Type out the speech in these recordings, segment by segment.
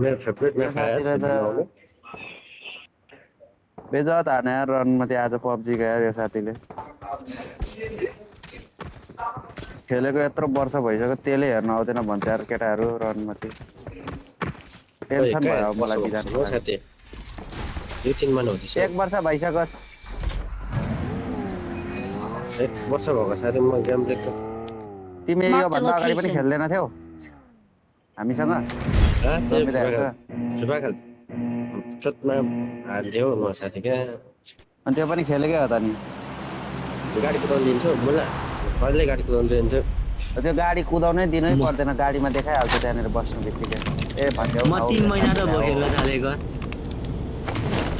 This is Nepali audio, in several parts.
मेरो फेभरेटमा यो खाया साथीलाई त बेजत हाने यार रनमा त्यो आज पब्जी गयो यो साथीले खेलेको यत्रो वर्ष भइसक्यो त्यसले हेर्न आउँदैन भन्छ यार केटाहरू रनमाथि ओए टेन्सन कहाँ भयो वर्ष मलाई भएको बिराटको छ लागि साथी 2-3 महिना हुँदैछ 1 वर्ष भइसक्यो 1 वर्ष भएको साथी म गेम लेख्दा तिमी यो Marked a भन्दा अगाडि पनि location. खेल्दैन थियौ हामीसँग त्यो रमिरहेको फिफा खेल चोटमा हाल्थ्यो म साथी क्या अनि त्यो पनि खेलेकै हो त नि गाडी कुदाउनु दिन्थ्यो मुला कहिले गाडी कुदाउनु दिन्थ्यो त्यो गाडी कुदाउनै दिनै म पर्दैन गाडीमा देखाइहाल्छ त्यहाँनिर बस्नु बित्तिकै ए भन्थ्यौ म 3 महिना त भयो खेल्न थालेको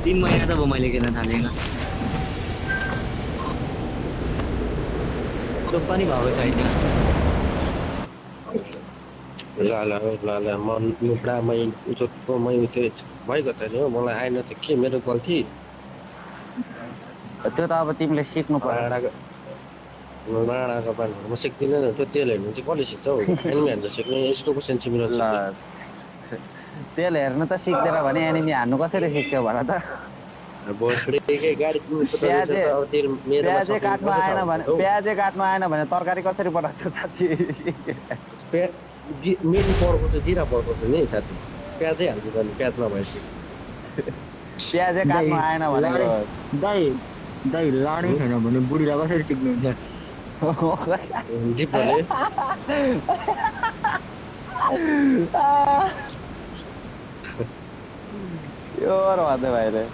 3 महिना त भयो मैले खेल्न थालेको त्यो पनि भएको छैन ल म लुप्रामै उचोटको मै त्यो भइगयो त नि हो मलाई आएन त के मेरो गल्ती त्यो त अब तिमीले सिक्नु पर्यो राणाको पानीहरू म सिक्दिनँ नि त्यो तेल हेर्नु चाहिँ कसले सिक्छ हौ एनिमी हान्न सिक्ने यस्तो क्वेसन तिमीलाई ल सिक्ने तेल हेर्नु त सिक्दैन भने एनिमी हान्नु कसरी सिक्छौ भन त भोसडीकै गाडी कुदाउँछ प्याजे त अब तेल मेरोमा प्याजे सकिनु काट्नु कसो थाहा आएन भने हुन्छ हौ प्याजे काट्नु आएन भने तरकारी कसरी बनाउँछौ साथी मेन पर्को चाहिँ जिरा पर्को छ नि साथी प्याजै हाल्नु पर्ने प्याज नभएपछि प्याजे काट्नु आएन भनेको दाइ दाइ लाडै छैन भने बुढीलाई कसरी सिक्नुहुन्छ जिब्रोले यो भन्दै भाइले